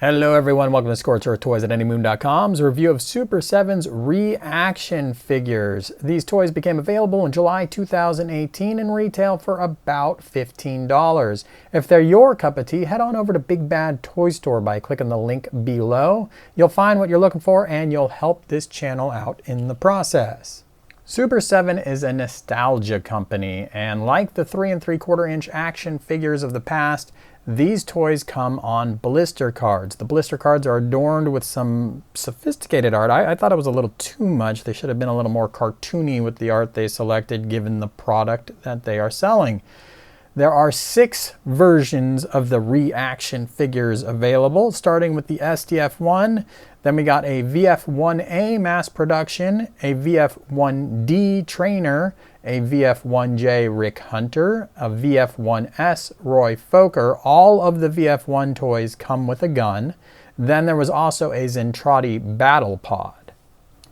Hello everyone, welcome to Scorch Earth Toys at AnyMoon.com's review of Super7's reaction figures. These toys became available in July 2018 and retail for about $15. If they're your cup of tea, head on over to Big Bad Toy Store by clicking the link below. You'll find what you're looking for and you'll help this channel out in the process. Super7 is a nostalgia company, and like the 3 3/4 inch action figures of the past, these toys come on blister cards. The blister cards are adorned with some sophisticated art. I thought it was a little too much. They should have been a little more cartoony with the art they selected given the product that they are selling. There are 6 versions of the reaction figures available, starting with the STF1. Then we got a VF1A mass production, a VF1D trainer, a VF1J Rick Hunter, a VF1S Roy Fokker. All of the VF1 toys come with a gun. Then there was also a Zentradi Battle Pod.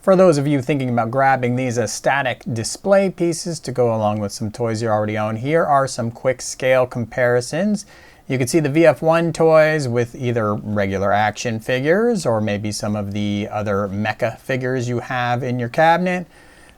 For those of you thinking about grabbing these as static display pieces to go along with some toys you already own, here are some quick scale comparisons. You can see the VF1 toys with either regular action figures or maybe some of the other mecha figures you have in your cabinet.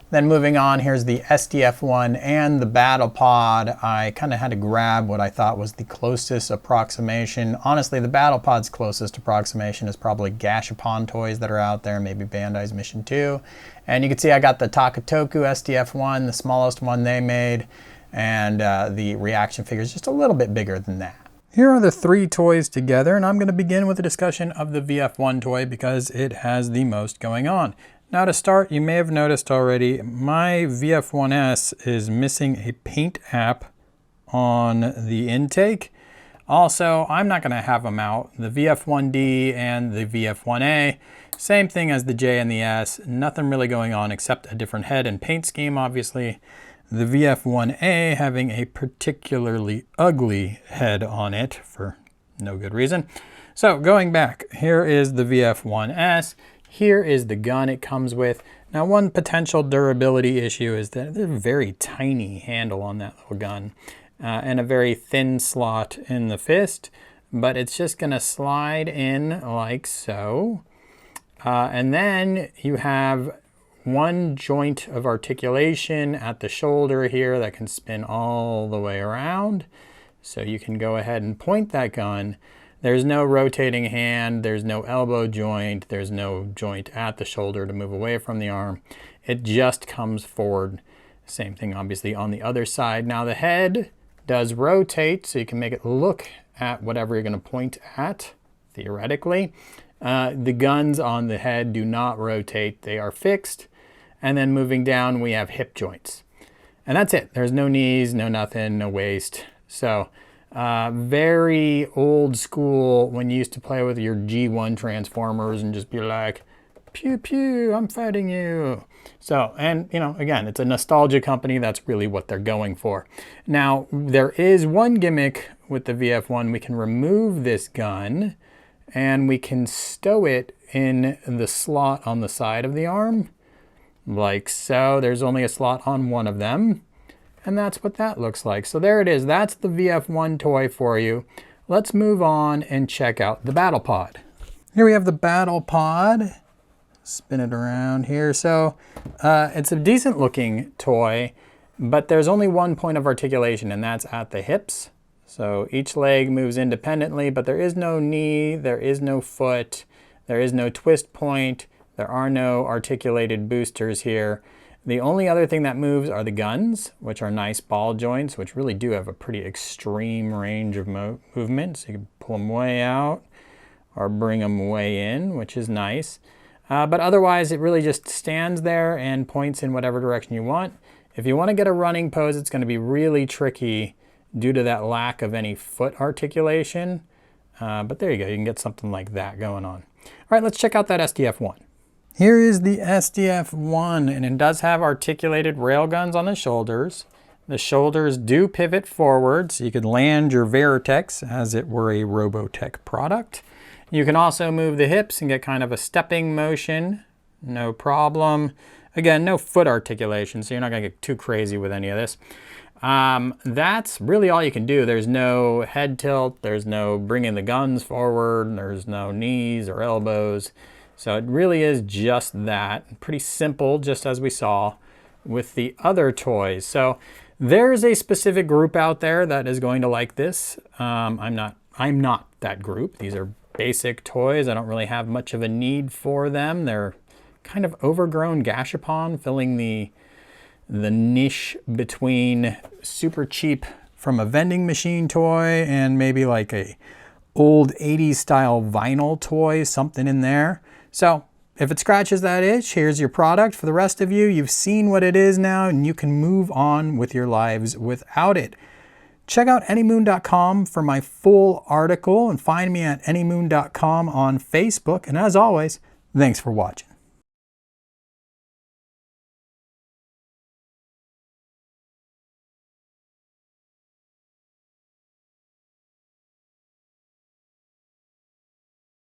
Then moving on, here's the STF1 and the Battle Pod. I kind of had to grab what I thought was the closest approximation. Honestly, the Battle Pod's closest approximation is probably Gashapon toys that are out there, maybe Bandai's Mission 2. And you can see I got the Takatoku STF1, the smallest one they made, and the reaction figure is just a little bit bigger than that. Here are the 3 toys together, and I'm going to begin with a discussion of the VF1 toy because it has the most going on. Now to start, you may have noticed already, my VF1S is missing a paint app on the intake. Also, I'm not going to have them out. The VF1D and the VF1A, same thing as the J and the S. Nothing really going on except a different head and paint scheme, obviously. The VF1A having a particularly ugly head on it for no good reason. So going back, here is the VF1S. Here is the gun it comes with. Now, one potential durability issue is that there's a very tiny handle on that little gun and a very thin slot in the fist, but it's just gonna slide in like so. And then you have one joint of articulation at the shoulder here that can spin all the way around. So you can go ahead and point that gun. There's no rotating hand, there's no elbow joint, there's no joint at the shoulder to move away from the arm. It just comes forward. Same thing obviously on the other side. Now the head does rotate, so you can make it look at whatever you're going to point at, theoretically. The guns on the head do not rotate, they are fixed. And then moving down, we have hip joints. And that's it. There's no knees, no nothing, no waist. So very old school when you used to play with your G1 Transformers and just be like, pew pew, I'm fighting you. So, and you know, again, it's a nostalgia company. That's really what they're going for. Now, there is one gimmick with the VF1. We can remove this gun and we can stow it in the slot on the side of the arm. Like so. There's only a slot on one of them. And that's what that looks like. So there it is. That's the VF1 toy for you. Let's move on and check out the Battle Pod. Here we have the Battle Pod. Spin it around here. So it's a decent looking toy, but there's only one point of articulation, and that's at the hips. So each leg moves independently, but there is no knee, there is no foot, there is no twist point, there are no articulated boosters here. The only other thing that moves are the guns, which are nice ball joints, which really do have a pretty extreme range of movement. So you can pull them way out or bring them way in, which is nice. But otherwise, it really just stands there and points in whatever direction you want. If you want to get a running pose, it's going to be really tricky due to that lack of any foot articulation. But there you go. You can get something like that going on. All right, let's check out that STF1. Here is the STF1, and it does have articulated rail guns on the shoulders. The shoulders do pivot forward, so you could land your Veritex as it were a Robotech product. You can also move the hips and get kind of a stepping motion, no problem. Again, no foot articulation, so you're not gonna get too crazy with any of this. that's really all you can do. There's no head tilt, there's no bringing the guns forward, there's no knees or elbows. So it really is just that. Pretty simple, just as we saw with the other toys. So there's a specific group out there that is going to like this. I'm not that group. These are basic toys. I don't really have much of a need for them. They're kind of overgrown gashapon, filling the niche between super cheap from a vending machine toy and maybe like a old 80s style vinyl toy, something in there. So if it scratches that itch, here's your product. For the rest of you, you've seen what it is now and you can move on with your lives without it. Check out anymoon.com for my full article and find me at anymoon.com on Facebook. And as always, thanks for watching.